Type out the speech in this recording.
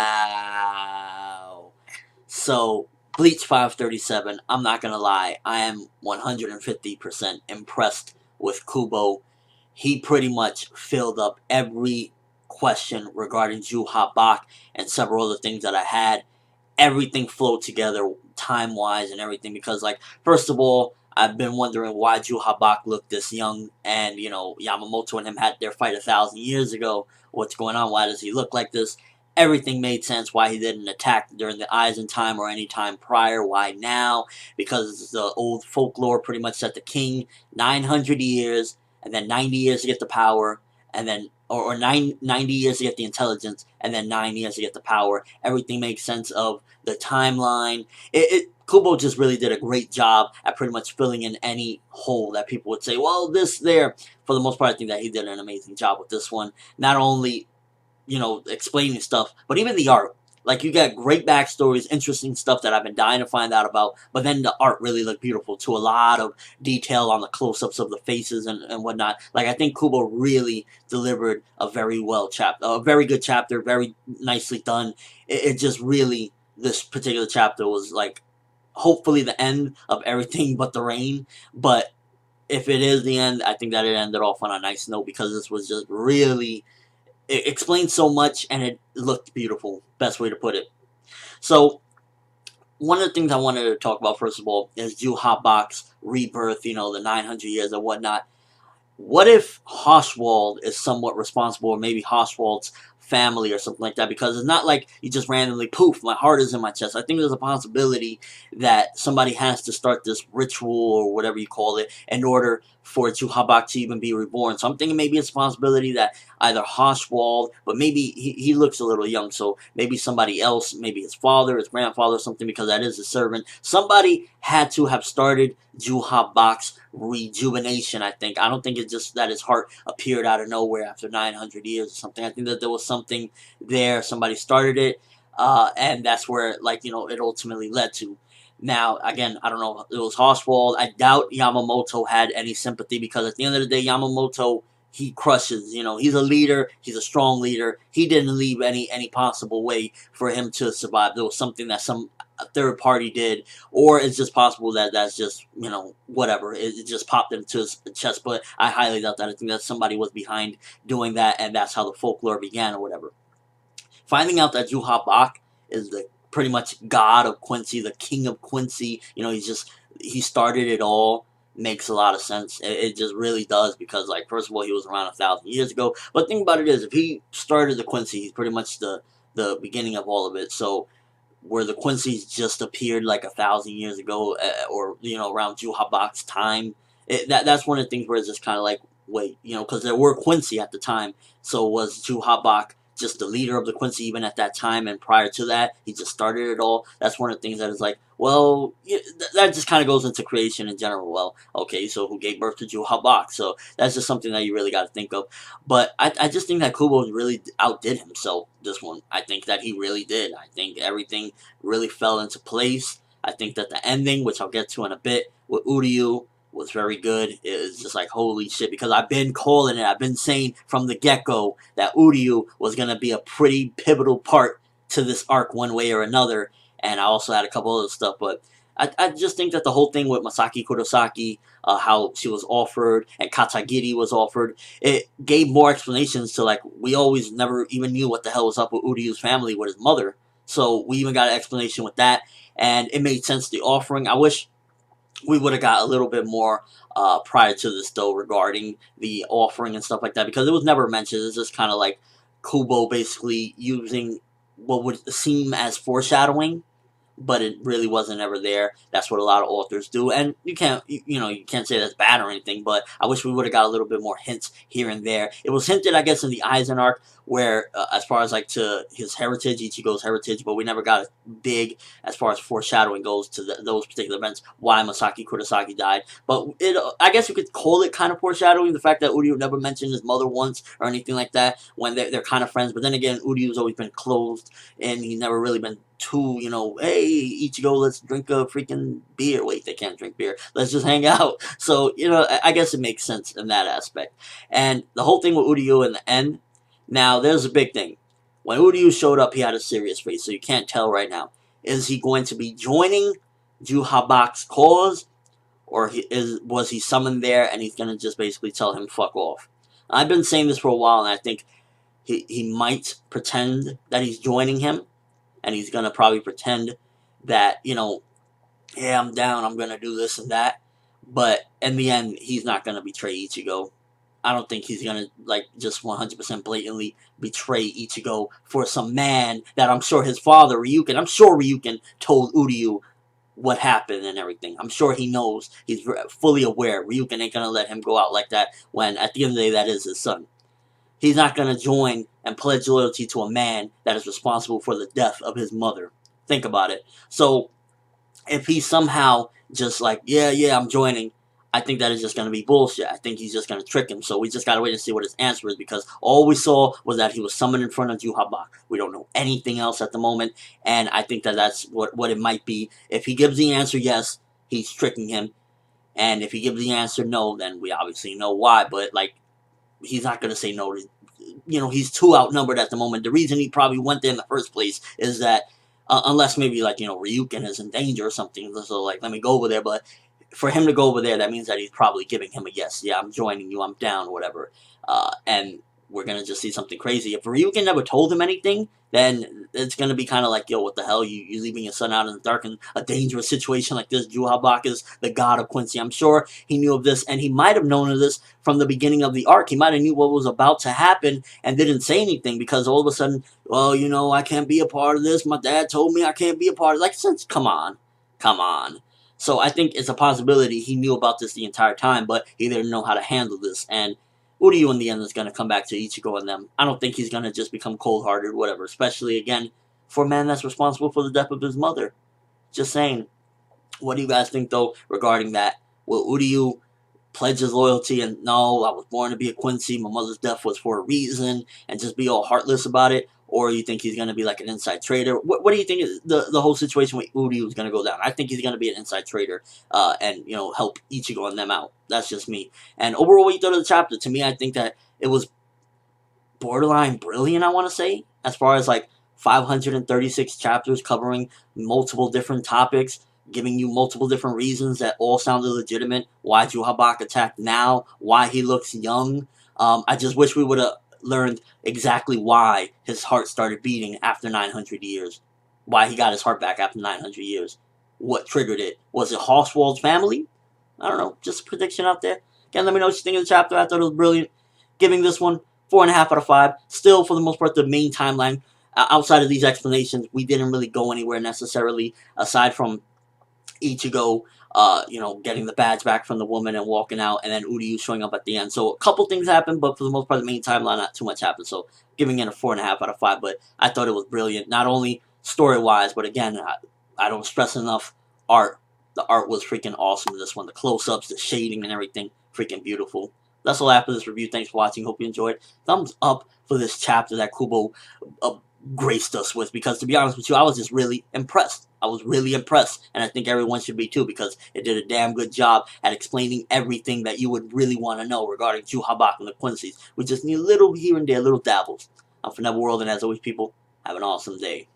Wow. So, Bleach 537, I'm not gonna lie, I am 150% impressed with Kubo. He pretty much filled up every question regarding Ju Bak and several other things that I had. Everything flowed together time wise and everything because, like, first of all, I've been wondering why Ju Bak looked this young, and Yamamoto and him had their fight 1,000 years ago. What's going on? Why does he look like this? Everything made sense why he didn't attack during the Eisen time or any time prior. Why now? Because the old folklore pretty much said the king 900 years and then 90 years to get the power, and then or 90 years to get the intelligence, and then 9 years to get the power. Everything makes sense of the timeline. Kubo just really did a great job at pretty much filling in any hole that people would say, well, this, there. For the most part, I think that he did an amazing job with this one. Not only explaining stuff, but even the art. Like, you got great backstories, interesting stuff that I've been dying to find out about, but then the art really looked beautiful too. A lot of detail on the close-ups of the faces and whatnot. Like, I think Kubo really delivered a very good chapter, very nicely done. It just really, this particular chapter was like, hopefully the end of everything but the rain, but if it is the end, I think that it ended off on a nice note because this was just really, it explained so much and it looked beautiful. Best way to put it. So, one of the things I wanted to talk about, first of all, is Ju Bak's rebirth, the 900 years and whatnot. What if Hoshwald is somewhat responsible, or maybe Hoshwald's family or something like that? Because it's not like you just randomly, poof, my heart is in my chest. I think there's a possibility that somebody has to start this ritual, or whatever you call it, in order for Ju Bak to even be reborn. So I'm thinking maybe it's a possibility that either Hoshwald, but maybe he looks a little young, so maybe somebody else, maybe his father, his grandfather, or something, because that is a servant. Somebody had to have started Ju Bak's rejuvenation, I think. I don't think it's just that his heart appeared out of nowhere after 900 years or something. I think that there was something there. Somebody started it, and that's where, it ultimately led to. Now, again, I don't know if it was Hoshwald. I doubt Yamamoto had any sympathy, because at the end of the day, Yamamoto, he crushes. He's a leader. He's a strong leader. He didn't leave any possible way for him to survive. There was something that some third party did, or it's just possible that that's just, whatever. It just popped into his chest, but I highly doubt that. I think that somebody was behind doing that, and that's how the folklore began, or whatever. Finding out that Ju Bak is the pretty much god of Quincy, the king of Quincy, he started it all, makes a lot of sense. It just really does, because, like, first of all, he was around 1,000 years ago. But the thing about it is, if he started the Quincy, he's pretty much the beginning of all of it. So, where the Quincy's just appeared like 1,000 years ago, or around Ju Bak's time, that's one of the things where it's just kind of like, wait, because there were Quincy at the time. So was Ju Bak just the leader of the Quincy even at that time, and prior to that, he just started it all? That's one of the things that is like, well, that just kind of goes into creation in general. Well, okay, so who gave birth to Ju Bak? So that's just something that you really got to think of. But I just think that Kubo really outdid himself this one. I think that he really did. I think everything really fell into place. I think that the ending, which I'll get to in a bit, with Uryu, was very good. It was just like, holy shit, because I've been calling it. I've been saying from the get-go that Uryu was going to be a pretty pivotal part to this arc one way or another, and I also had a couple other stuff, but I just think that the whole thing with Masaki Kurosaki, how she was offered, and Katagiri was offered, it gave more explanations to, like, we always never even knew what the hell was up with Uryu's family, with his mother, so we even got an explanation with that, and it made sense, the offering. I wish we would have got a little bit more prior to this, though, regarding the offering and stuff like that, because it was never mentioned. It's just kind of like Kubo basically using what would seem as foreshadowing, but it really wasn't ever there. That's what a lot of authors do, and you can't say that's bad or anything, but I wish we would have got a little bit more hints here and there. It was hinted, I guess, in the Eisen arc, where as far as like to his heritage, Ichigo's heritage, but we never got big as far as foreshadowing goes to those particular events, why Masaki Kurosaki died. But I guess you could call it kind of foreshadowing, the fact that Uryu never mentioned his mother once or anything like that, when they're kind of friends. But then again, Uryu's always been closed, and he's never really been too, hey, Ichigo, let's drink a freaking beer. Wait, they can't drink beer. Let's just hang out. So, I guess it makes sense in that aspect. And the whole thing with Uryu in the end, now, there's a big thing. When Uryu showed up, he had a serious face, so you can't tell right now. Is he going to be joining Juhabak's cause, or was he summoned there and he's going to just basically tell him fuck off? I've been saying this for a while, and I think he might pretend that he's joining him, and he's going to probably pretend that, yeah, I'm down, I'm going to do this and that. But in the end, he's not going to betray Ichigo. I don't think he's going to, just 100% blatantly betray Ichigo for some man that I'm sure his father, Ryuken, I'm sure Ryuken told Uryu what happened and everything. I'm sure he knows. He's fully aware. Ryuken ain't going to let him go out like that when, at the end of the day, that is his son. He's not going to join and pledge loyalty to a man that is responsible for the death of his mother. Think about it. So, if he's somehow just yeah, I'm joining, I think that is just going to be bullshit. I think he's just going to trick him. So we just got to wait and see what his answer is, because all we saw was that he was summoned in front of Juhabak. We don't know anything else at the moment, and I think that that's what it might be. If he gives the answer yes, he's tricking him, and if he gives the answer no, then we obviously know why, but, he's not going to say no to, he's too outnumbered at the moment. The reason he probably went there in the first place is that, unless maybe, Ryuken is in danger or something, so, let me go over there, but for him to go over there, that means that he's probably giving him a yes. Yeah, I'm joining you, I'm down, whatever. And we're going to just see something crazy. If Ryuken never told him anything, then it's going to be kind of yo, what the hell? You leaving your son out in the dark in a dangerous situation like this? Juhabak is the god of Quincy. I'm sure he knew of this, and he might have known of this from the beginning of the arc. He might have knew what was about to happen and didn't say anything, because all of a sudden, well, I can't be a part of this. My dad told me I can't be a part of it. Come on. So I think it's a possibility he knew about this the entire time, but he didn't know how to handle this. And Uryu in the end is going to come back to Ichigo and them. I don't think he's going to just become cold-hearted, whatever. Especially, again, for a man that's responsible for the death of his mother. Just saying. What do you guys think, though, regarding that? Will Uryu pledge his loyalty and, no, I was born to be a Quincy, my mother's death was for a reason, and just be all heartless about it? Or you think he's going to be like an inside trader? What do you think the whole situation with Uryu is going to go down? I think he's going to be an inside trader and, help Ichigo and them out. That's just me. And overall, what you thought of the chapter? To me, I think that it was borderline brilliant, I want to say, as far as 536 chapters covering multiple different topics, giving you multiple different reasons that all sounded legitimate. Why Juhabak attacked now, why he looks young. I just wish we would have learned exactly why his heart started beating after 900 years. Why he got his heart back after 900 years. What triggered it? Was it Horswald's family? I don't know. Just a prediction out there. Again, let me know what you think of the chapter. I thought it was brilliant. Giving this one 4.5 out of 5. Still, for the most part, the main timeline. Outside of these explanations, we didn't really go anywhere necessarily, aside from Ichigo, getting the badge back from the woman and walking out, and then Uryu showing up at the end. So a couple things happened, but for the most part, the main timeline, not too much happened. So giving it a 4.5 out of 5. But I thought it was brilliant, not only story-wise, but again, I don't stress enough art. The art was freaking awesome in this one. The close-ups, the shading, and everything, freaking beautiful. That's all I have for this review. Thanks for watching. Hope you enjoyed. Thumbs up for this chapter that Kubo graced us with, because to be honest with you, I was just really impressed. I was really impressed, and I think everyone should be too, because it did a damn good job at explaining everything that you would really want to know regarding Juhabak and the Quincy's. We just need a little here and there, little dabbles. I'm ForneverWorld, and as always, people, have an awesome day.